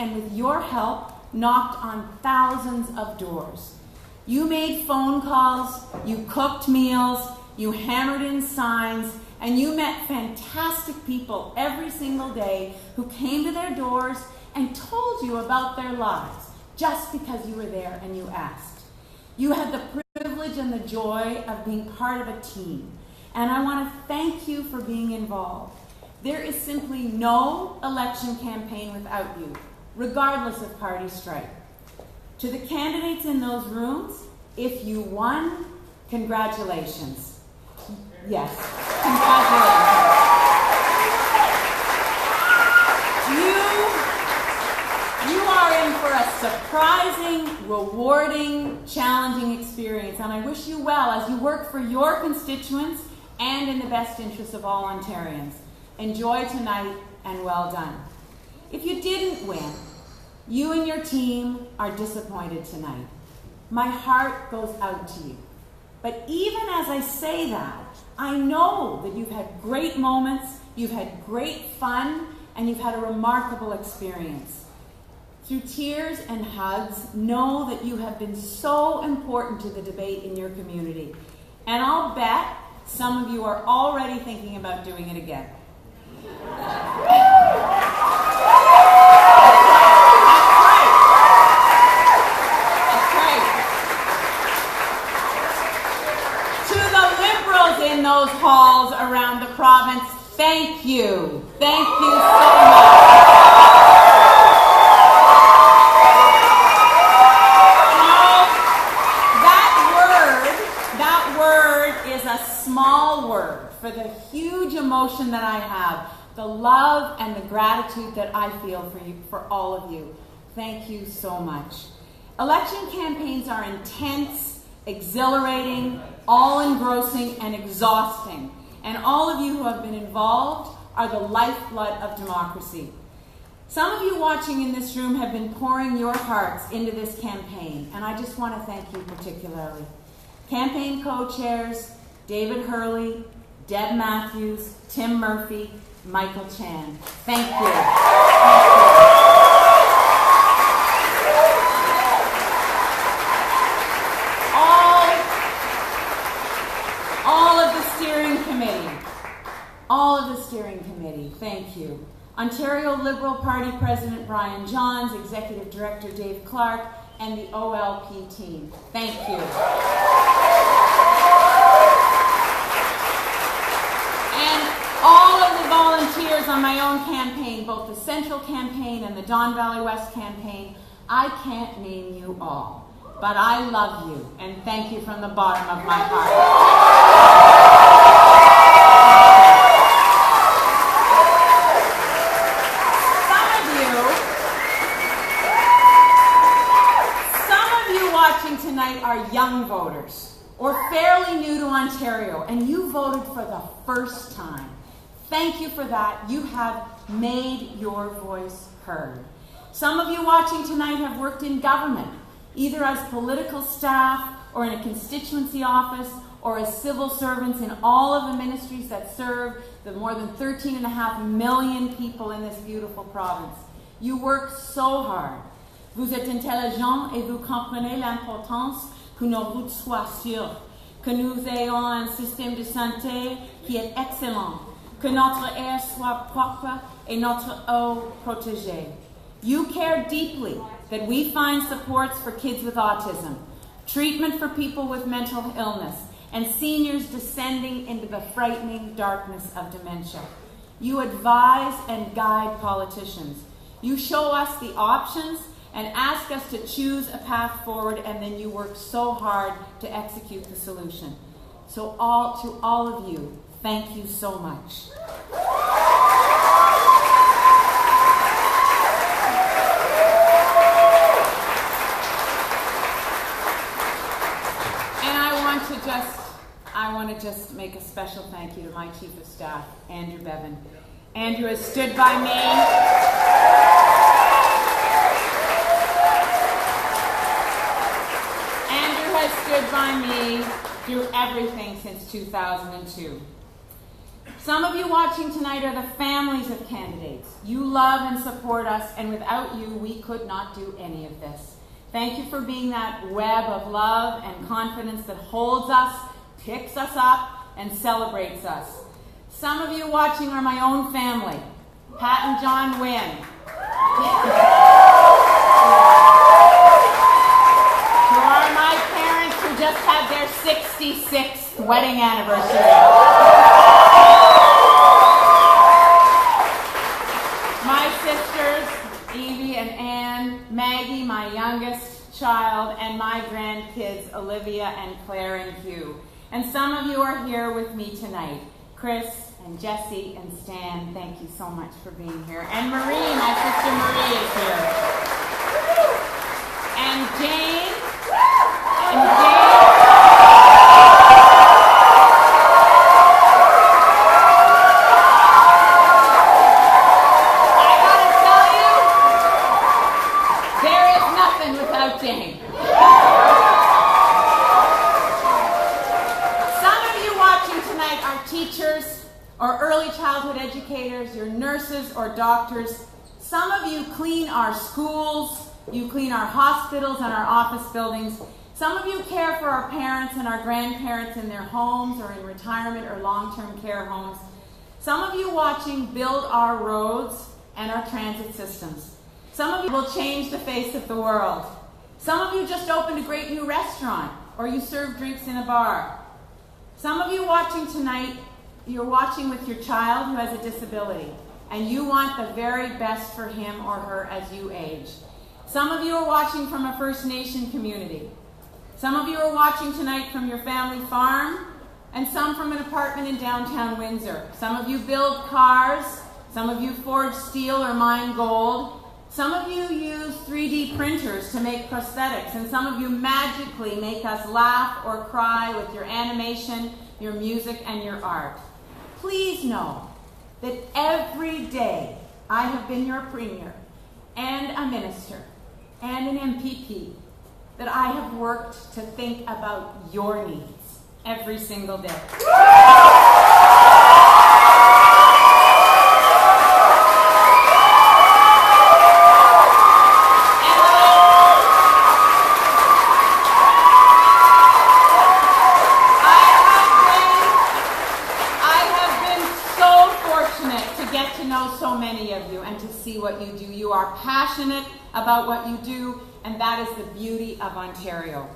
and with your help, knocked on thousands of doors. You made phone calls, you cooked meals, you hammered in signs, and you met fantastic people every single day who came to their doors and told you about their lives just because you were there and you asked. You had the privilege and the joy of being part of a team, and I want to thank you for being involved. There is simply no election campaign without you, regardless of party stripe. To the candidates in those rooms, if you won, congratulations. Yes, congratulations. You are in for a surprising, rewarding, challenging experience, and I wish you well as you work for your constituents and in the best interests of all Ontarians. Enjoy tonight, and well done. If you didn't win, you and your team are disappointed tonight. My heart goes out to you. But even as I say that, I know that you've had great moments, you've had great fun, and you've had a remarkable experience. Through tears and hugs, know that you have been so important to the debate in your community. And I'll bet some of you are already thinking about doing it again. In those halls around the province, thank you. Thank you so much. That word is a small word for the huge emotion that I have, the love and the gratitude that I feel for you, for all of you. Thank you so much. Election campaigns are intense, exhilarating, all-engrossing, and exhausting. And all of you who have been involved are the lifeblood of democracy. Some of you watching in this room have been pouring your hearts into this campaign, and I just want to thank you particularly. Campaign co-chairs, David Hurley, Deb Matthews, Tim Murphy, Michael Chan. Thank you. Thank you. All of the steering committee, thank you. Ontario Liberal Party President Brian Johns, Executive Director Dave Clark, and the OLP team, thank you. And all of the volunteers on my own campaign, both the Central campaign and the Don Valley West campaign, I can't name you all, but I love you, and thank you from the bottom of my heart. Tonight are young voters or fairly new to Ontario, and you voted for the first time. Thank you for that. You have made your voice heard. Some of you watching tonight have worked in government, either as political staff or in a constituency office or as civil servants in all of the ministries that serve the more than 13.5 million people in this beautiful province. You work so hard. Vous êtes intelligents et vous comprenez l'importance que nos routes soient sûres, que nous ayons un système de santé qui est excellent, que notre air soit propre et notre eau protégée. You care deeply that we find supports for kids with autism, treatment for people with mental illness, and seniors descending into the frightening darkness of dementia. You advise and guide politicians. You show us the options and ask us to choose a path forward, and then you work so hard to execute the solution. So to all of you, thank you so much. And I want to just make a special thank you to my Chief of Staff, Andrew Bevan. Andrew has stood by me. Stood by me through everything since 2002. Some of you watching tonight are the families of candidates. You love and support us, and without you, we could not do any of this. Thank you for being that web of love and confidence that holds us, picks us up, and celebrates us. Some of you watching are my own family. Pat and John Wynn. Who are my parents who just had their 66th wedding anniversary. My sisters, Evie and Anne, Maggie, my youngest child, and my grandkids, Olivia and Claire and Hugh. And some of you are here with me tonight. Chris and Jesse and Stan, thank you so much for being here. And Marie, my sister Marie is here. And Jane. I gotta tell you, there is nothing without Jane. Teachers or early childhood educators, your nurses or doctors. Some of you clean our schools, you clean our hospitals and our office buildings. Some of you care for our parents and our grandparents in their homes or in retirement or long-term care homes. Some of you watching build our roads and our transit systems. Some of you will change the face of the world. Some of you just opened a great new restaurant or you serve drinks in a bar. Some of you watching tonight, you're watching with your child who has a disability, and you want the very best for him or her as you age. Some of you are watching from a First Nation community. Some of you are watching tonight from your family farm, and some from an apartment in downtown Windsor. Some of you build cars, some of you forge steel or mine gold. Some of you use 3D printers to make prosthetics, and some of you magically make us laugh or cry with your animation, your music, and your art. Please know that every day I have been your premier and a minister and an MPP, that I have worked to think about your needs every single day. So many of you and to see what you do. You are passionate about what you do, and that is the beauty of Ontario.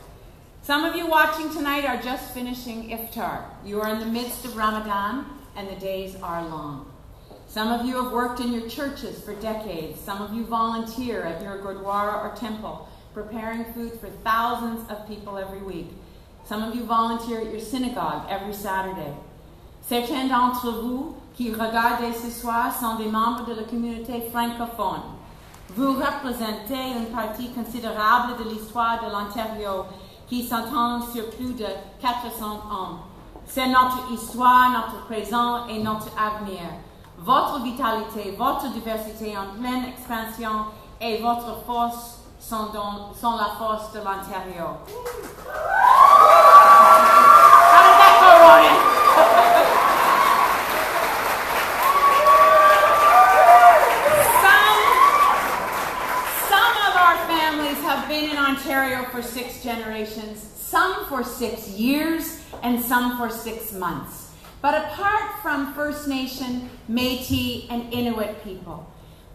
Some of you watching tonight are just finishing iftar. You are in the midst of Ramadan, and the days are long. Some of you have worked in your churches for decades. Some of you volunteer at your gurdwara or temple, preparing food for thousands of people every week. Some of you volunteer at your synagogue every Saturday. Certains d'entre vous qui regardent ce soir sont des membres de la communauté francophone. Vous représentez une partie considérable de l'histoire de l'Ontario qui s'entend sur plus de 400 ans. C'est notre histoire, notre présent et notre avenir. Votre vitalité, votre diversité en pleine expansion et votre force sont la force de l'Ontario. How did that go, Ronan? Have been in Ontario for 6 generations, some for 6 years, and some for 6 months. But apart from First Nation, Métis, and Inuit people,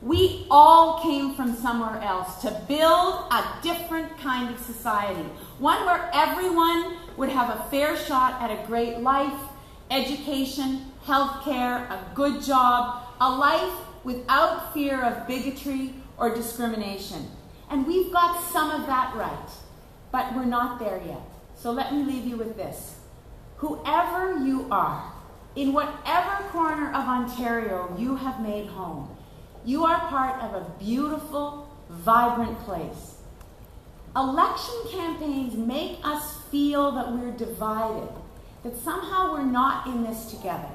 we all came from somewhere else to build a different kind of society, one where everyone would have a fair shot at a great life, education, healthcare, a good job, a life without fear of bigotry or discrimination. And we've got some of that right, but we're not there yet. So let me leave you with this. Whoever you are, in whatever corner of Ontario you have made home, you are part of a beautiful, vibrant place. Election campaigns make us feel that we're divided, that somehow we're not in this together.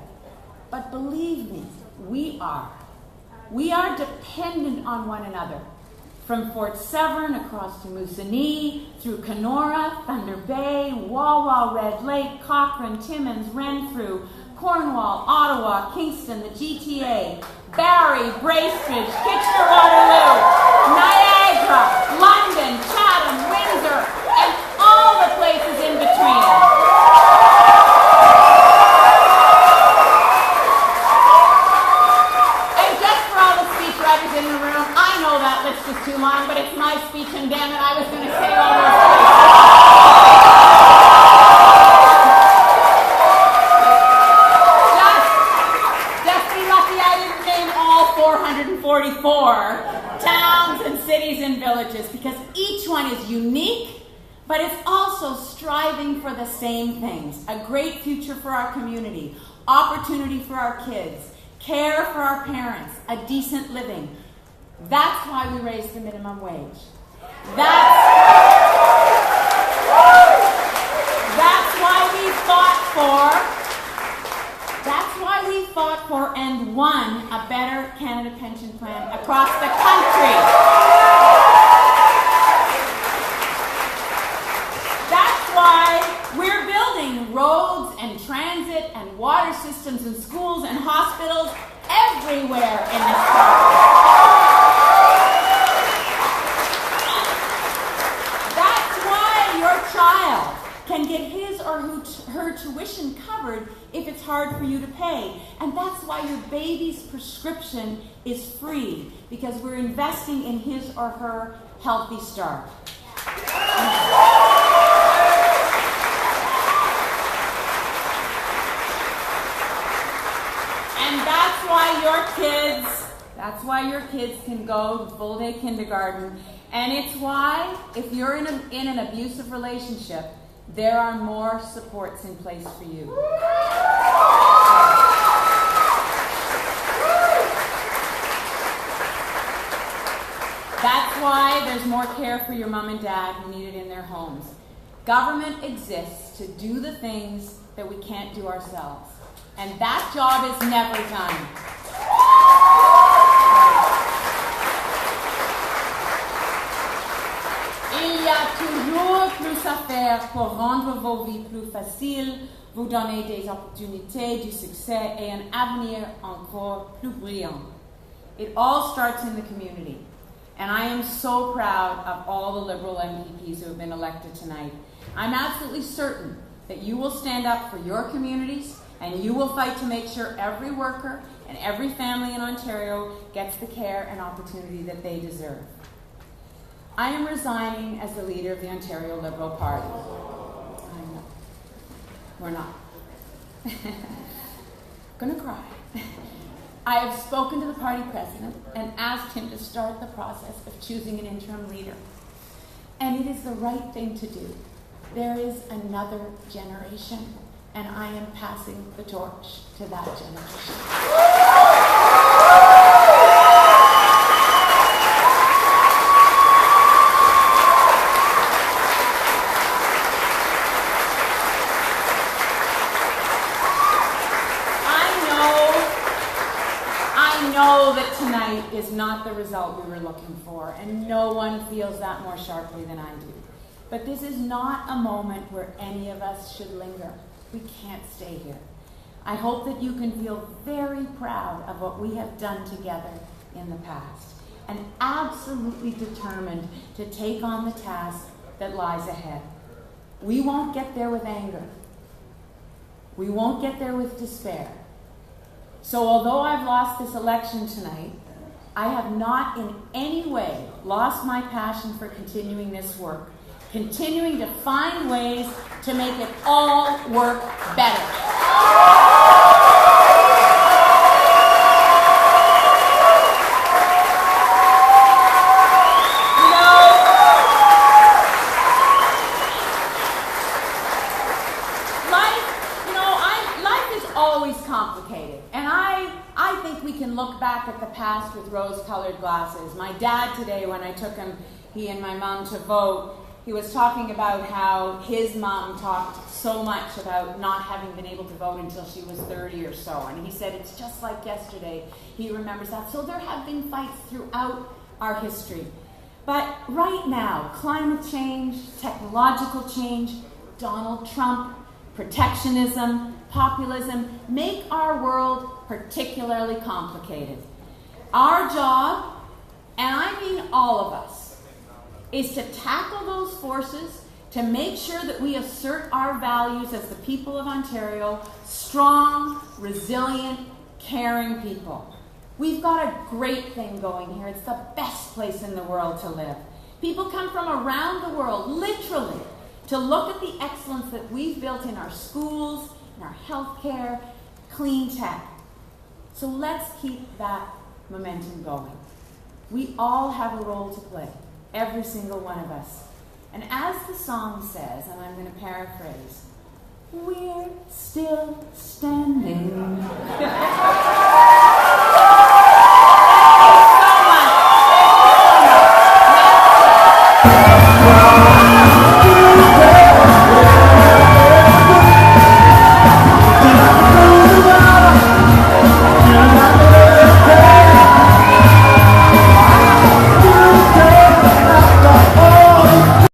But believe me, we are. We are dependent on one another. From Fort Severn across to Moosonee, through Kenora, Thunder Bay, Wawa, Red Lake, Cochrane, Timmins, Renfrew, Cornwall, Ottawa, Kingston, the GTA, Barrie, Bracebridge, Kitchener-Waterloo, Niagara, London, Chatham, Windsor, and all the places in between. And just for all the speechwriters in the room, I know that list is too long, but it's my speech, and damn it, I was going to say all those places. Just be lucky I didn't name all 444 towns and cities and villages, because each one is unique, but it's also striving for the same things: a great future for our community, opportunity for our kids, care for our parents, a decent living. That's why we raised the minimum wage. That's why we fought for and won a better Canada pension plan across the country. That's why we're building roads and transit and water systems and schools and hospitals everywhere in this country. That's why your child can get his or her tuition covered if it's hard for you to pay. And that's why your baby's prescription is free, because we're investing in his or her healthy start. And that's why your kids can go to full-day kindergarten. And it's why, if you're in an abusive relationship, there are more supports in place for you. That's why there's more care for your mom and dad who need it in their homes. Government exists to do the things that we can't do ourselves. And that job is never done. Il y a toujours plus à faire pour rendre vos vies plus faciles, vous donner des opportunités, du succès et un avenir encore plus brillant. It all starts in the community. And I am so proud of all the Liberal MPPs who have been elected tonight. I'm absolutely certain that you will stand up for your communities, and you will fight to make sure every worker and every family in Ontario gets the care and opportunity that they deserve. I am resigning as the leader of the Ontario Liberal Party. I know. We're not. Gonna cry. I have spoken to the party president and asked him to start the process of choosing an interim leader. And it is the right thing to do. There is another generation, and I am passing the torch to that generation. I know that tonight is not the result we were looking for, and no one feels that more sharply than I do. But this is not a moment where any of us should linger. We can't stay here. I hope that you can feel very proud of what we have done together in the past, and absolutely determined to take on the task that lies ahead. We won't get there with anger. We won't get there with despair. So although I've lost this election tonight, I have not in any way lost my passion for continuing this work, continuing to find ways to make it all work better. Look back at the past with rose-colored glasses. My dad today, when I took he and my mom to vote, he was talking about how his mom talked so much about not having been able to vote until she was 30 or so. And he said it's just like yesterday. He remembers that. So there have been fights throughout our history. But right now, climate change, technological change, Donald Trump, protectionism, populism make our world particularly complicated. Our job, and I mean all of us, is to tackle those forces, to make sure that we assert our values as the people of Ontario, strong, resilient, caring people. We've got a great thing going here. It's the best place in the world to live. People come from around the world, literally, to look at the excellence that we've built in our schools, in our healthcare, clean tech. So let's keep that momentum going. We all have a role to play, every single one of us. And as the song says, and I'm going to paraphrase, we're still standing.